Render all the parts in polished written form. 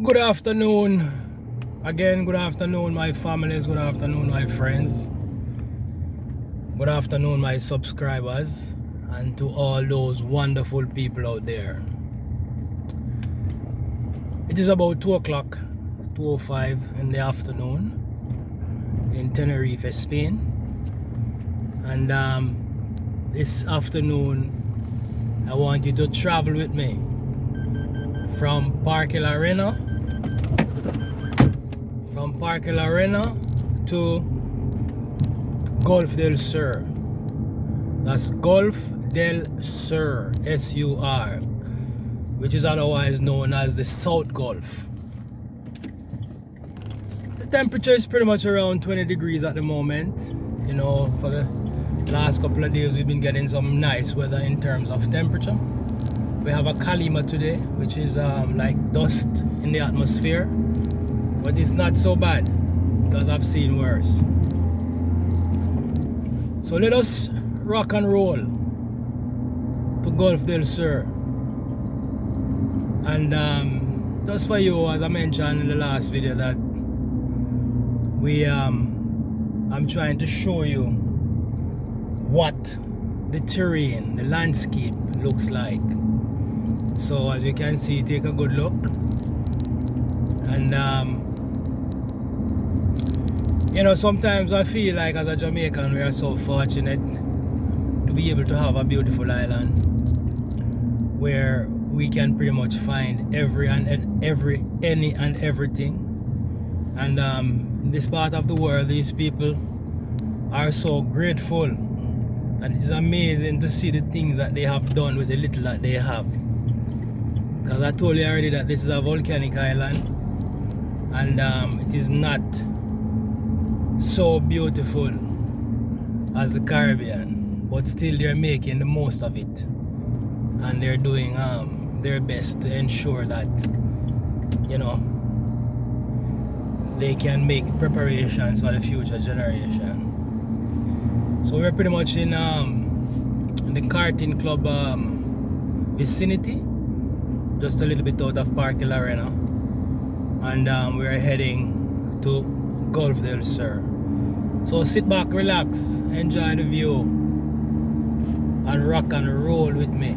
Good afternoon. Again, good afternoon, my families. Good afternoon, my friends. Good afternoon, my subscribers. And to all those wonderful people out there. It is about 2 o'clock, 2:05 in the afternoon in Tenerife, Spain. And this afternoon, I want you to travel with me from Parque Reina to Golf del Sur. That's Golf del Sur, S-U-R, which is otherwise known as the South Gulf. The temperature is pretty much around 20 degrees at the moment. You know, for the last couple of days we've been getting some nice weather in terms of temperature. We have a calima today, which is like dust in the atmosphere, but it's not so bad because I've seen worse. So let us rock and roll to Golf del Sur. And just for you, as I mentioned in the last video, that I'm trying to show you what the terrain, the landscape looks like. So as you can see, take a good look. And you know, sometimes I feel like as a Jamaican we are so fortunate to be able to have a beautiful island where we can pretty much find any and everything. And in this part of the world, these people are so grateful, and it's amazing to see the things that they have done with the little that they have. Because I told you already that this is a volcanic island, and it is not so beautiful as the Caribbean, but still they're making the most of it, and they're doing their best to ensure that, you know, they can make preparations for the future generation. So we're pretty much in the karting club vicinity, just a little bit out of Parque Reina, and we're heading to Golf del Sur. So sit back, relax, enjoy the view, and rock and roll with me.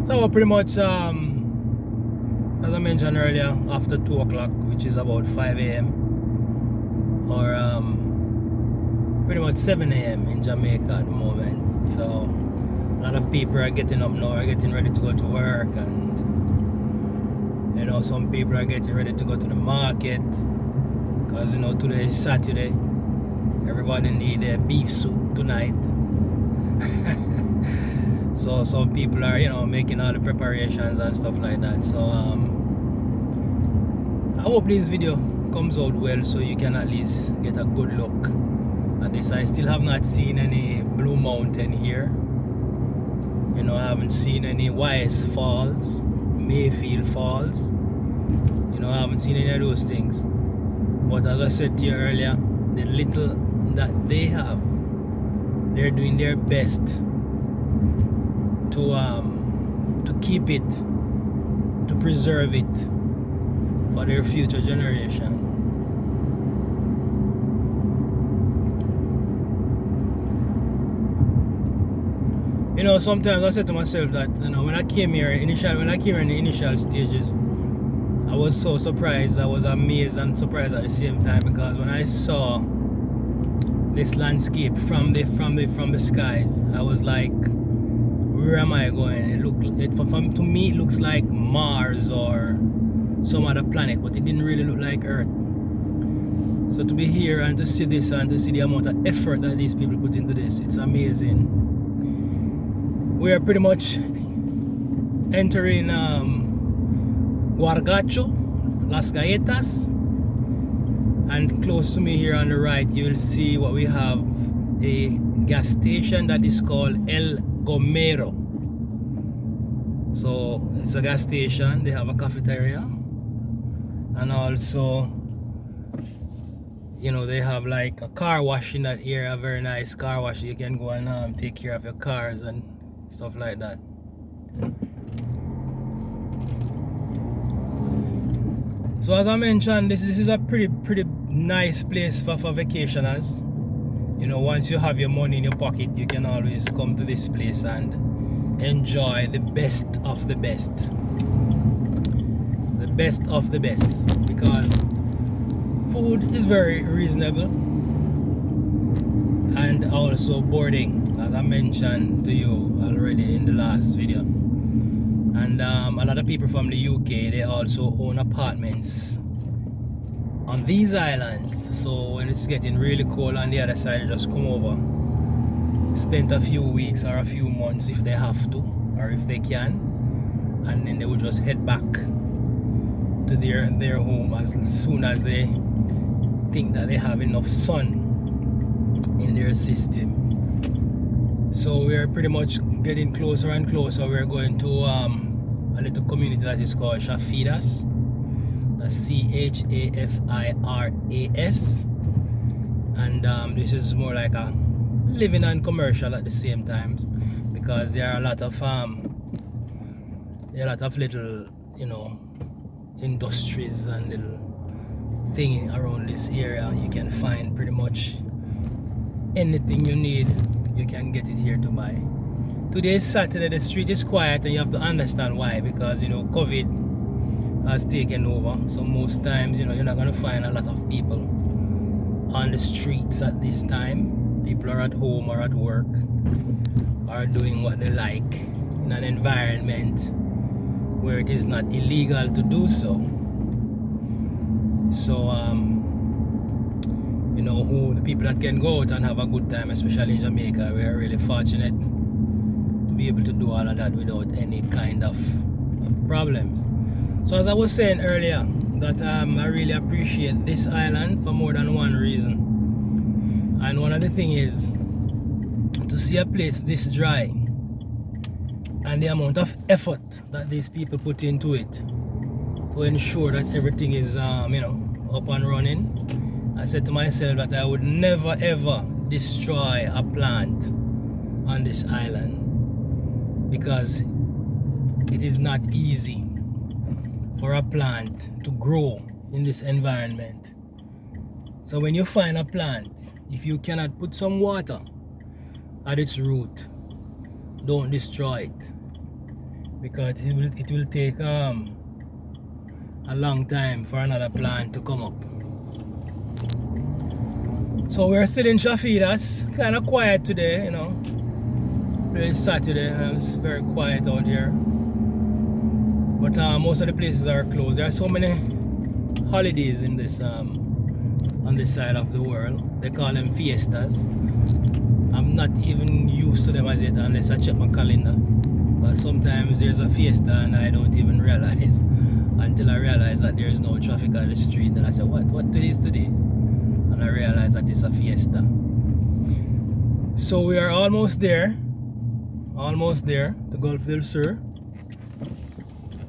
So pretty much, as I mentioned earlier, after 2 o'clock, which is about 5 a.m. or pretty much 7 a.m. in Jamaica at the moment. So a lot of people are getting up now, are getting ready to go to work, and you know, some people are getting ready to go to the market because, you know, today is Saturday. Everybody need a beef soup tonight. So some people are, you know, making all the preparations and stuff like that. So I hope this video comes out well, so you can at least get a good look at this. I still have not seen any Blue Mountain here. You know, I haven't seen any Wise Falls, Mayfield Falls. You know, I haven't seen any of those things. But as I said to you earlier, the little that they have, they're doing their best to keep it, to preserve it for their future generation. You know, sometimes I said to myself that, you know, when I came here in the initial stages, I was so surprised. I was amazed and surprised at the same time, because when I saw this landscape from the skies, I was like, where am I going? To me it looks like Mars or some other planet, but it didn't really look like Earth. So to be here and to see this and to see the amount of effort that these people put into this, it's amazing. We are pretty much entering Guargacho, Las Galletas, and close to me here on the right you will see what we have, a gas station that is called El Gomero. So it's a gas station, they have a cafeteria, and also, you know, they have like a car wash in that area, a very nice car wash. You can go and take care of your cars and stuff like that. So as I mentioned, this is a pretty nice place for vacationers. You know, once you have your money in your pocket, you can always come to this place and enjoy the best of the best. The best of the best, because food is very reasonable, and also boarding, as I mentioned to you already in the last video. And a lot of people from the UK, they also own apartments on these islands. So when it's getting really cold on the other side, just come over, spend a few weeks or a few months if they have to, or if they can, and then they will just head back to their home as soon as they think that they have enough sun in their system. So we're pretty much getting closer and closer. We're going to a little community that is called Chafiras. That's Chafiras, and this is more like a living and commercial at the same time, because there are a lot of little, you know, industries and little thing around this area. You can find pretty much anything you need, you can get it here to buy. Today is Saturday, the street is quiet, and you have to understand why, because, you know, COVID has taken over. So most times, you know, you're not going to find a lot of people on the streets at this time. People are at home or at work, or doing what they like in an environment where it is not illegal to do so. So you know, the people that can go out and have a good time, especially in Jamaica, we are really fortunate to be able to do all of that without any kind of problems. So as I was saying earlier, that I really appreciate this island for more than one reason. And one of the things is to see a place this dry, and the amount of effort that these people put into it to ensure that everything is you know, up and running. I said to myself that I would never ever destroy a plant on this island, because it is not easy for a plant to grow in this environment. So when you find a plant, if you cannot put some water at its root, don't destroy it, because it will take a long time for another plant to come up. So we're still in Chafiras, kind of quiet today, you know. It's Saturday and it's very quiet out here. But most of the places are closed. There are so many holidays in this on this side of the world. They call them fiestas. I'm not even used to them as yet unless I check my calendar. But sometimes there's a fiesta and I don't even realize until I realize that there is no traffic on the street. And I say, what today is today? And I realize that it's a fiesta. So we are almost there to Golf del Sur.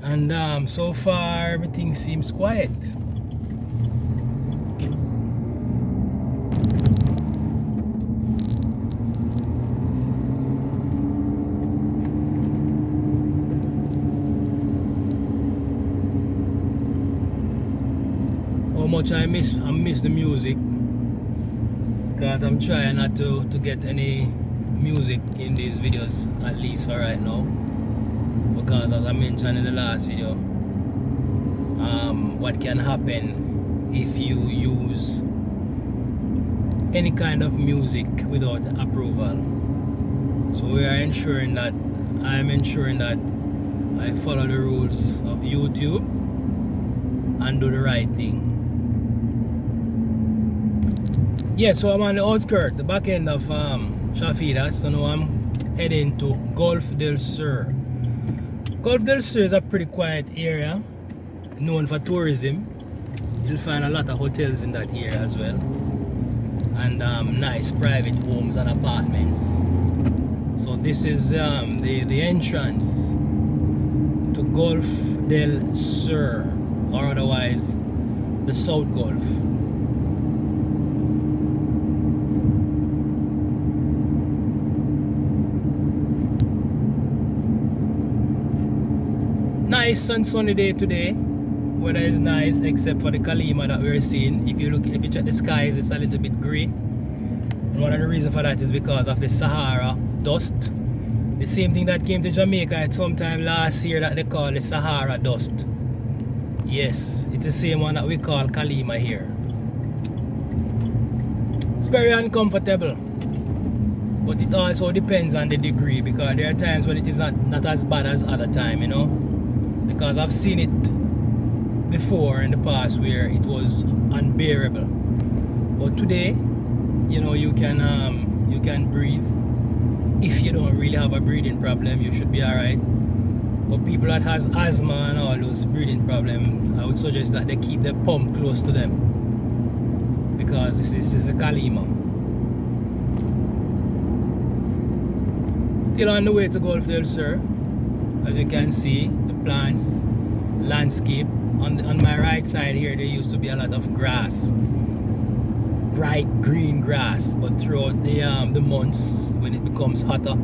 And so far everything seems quiet. How much I miss the music, because I'm trying not to get any music in these videos, at least for right now, because as I mentioned in the last video, what can happen if you use any kind of music without approval. So we are ensuring that I'm ensuring that I follow the rules of YouTube and do the right thing. Yeah, so I'm on the outskirts, the back end of Chafiras, so now I'm heading to Golf del Sur. Golf del Sur is a pretty quiet area. known for tourism. You'll find a lot of hotels in that area as well, and nice private homes and apartments. So this is the entrance to Golf del Sur, or otherwise the South Gulf. Nice and sunny day today. Weather is nice except for the Kalima that we're seeing. If you check the skies, it's a little bit grey. And one of the reasons for that is because of the Sahara dust. The same thing that came to Jamaica at some time last year that they call the Sahara dust. Yes, it's the same one that we call Kalima here. It's very uncomfortable, but it also depends on the degree, because there are times when it is not as bad as other time, you know, because I've seen it before in the past where it was unbearable. But today, you know, you can breathe. If you don't really have a breathing problem, you should be alright. But people that has asthma and all those breathing problems, I would suggest that they keep the pump close to them, because this is the Kalima. Still on the way to Golf del Sur. As you can see, the plants, landscape. On my right side here, there used to be a lot of grass, bright green grass, but throughout the months when it becomes hotter,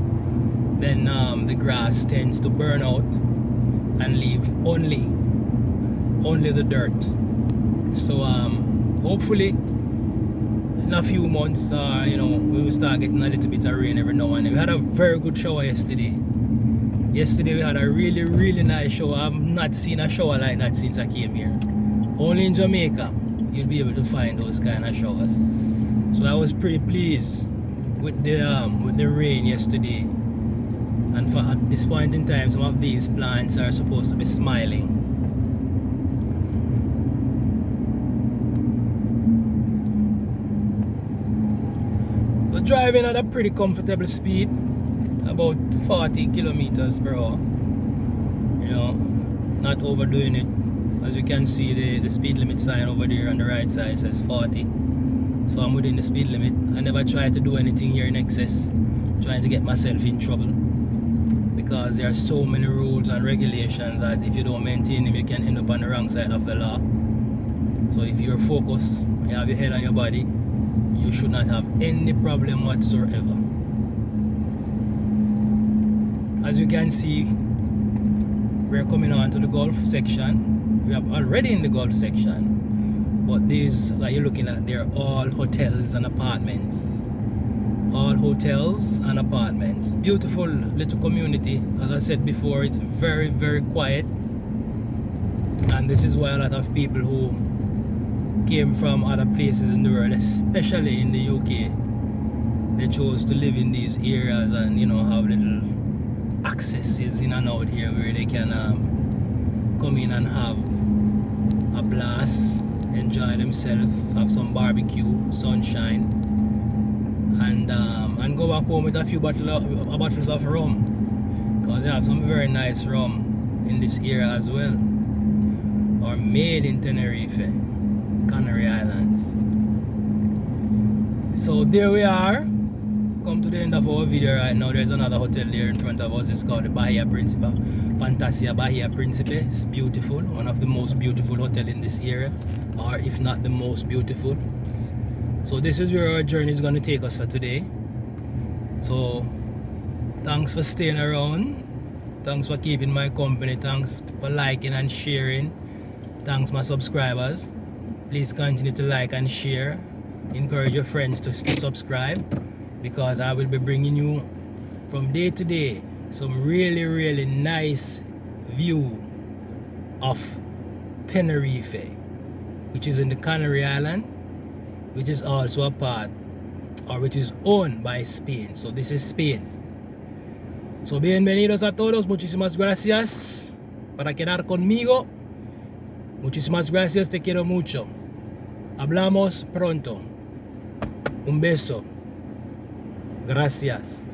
then the grass tends to burn out and leave only the dirt. So hopefully in a few months, you know, we will start getting a little bit of rain every now and then. We had a very good shower yesterday. Yesterday we had a really nice shower. I've not seen a shower like that since I came here. Only in Jamaica you'll be able to find those kind of showers. So I was pretty pleased with the rain yesterday. And for at this point in time, some of these plants are supposed to be smiling. So driving at a pretty comfortable speed, about 40 kilometers per hour. You know, not overdoing it. As you can see, the speed limit sign over there on the right side says 40. So I'm within the speed limit. I never try to do anything here in excess, trying to get myself in trouble, because there are so many rules and regulations that if you don't maintain them, you can end up on the wrong side of the law. So if you're focused, you have your head on your body, you should not have any problem whatsoever. As you can see, we're coming on to the Gulf section. We are already in the Gulf section, but these that you're looking at, they're all hotels and apartments. All hotels and apartments. Beautiful little community. As I said before, it's very quiet, and this is why a lot of people who came from other places in the world, especially in the UK, they chose to live in these areas and, you know, have little accesses in and out here where they can come in and have a blast, enjoy themselves, have some barbecue, sunshine, and go back home with a few bottles of rum, because they have some very nice rum in this area as well, or made in Tenerife, Canary Islands. So there we are, come to the end of our video right now. There's another hotel there in front of us. It's called the Bahia Principe, Fantasia Bahia Principe. It's beautiful, one of the most beautiful hotels in this area, or if not the most beautiful. So this is where our journey is going to take us for today. So thanks for staying around, thanks for keeping my company, thanks for liking and sharing, thanks my subscribers. Please continue to like and share, encourage your friends to subscribe, because I will be bringing you from day to day some really nice view of Tenerife, which is in the Canary Island, which is also a part, or which is owned by Spain. So this is Spain. So bienvenidos a todos, muchísimas gracias para quedar conmigo. Muchísimas gracias, te quiero mucho. Hablamos pronto. Un beso. Gracias.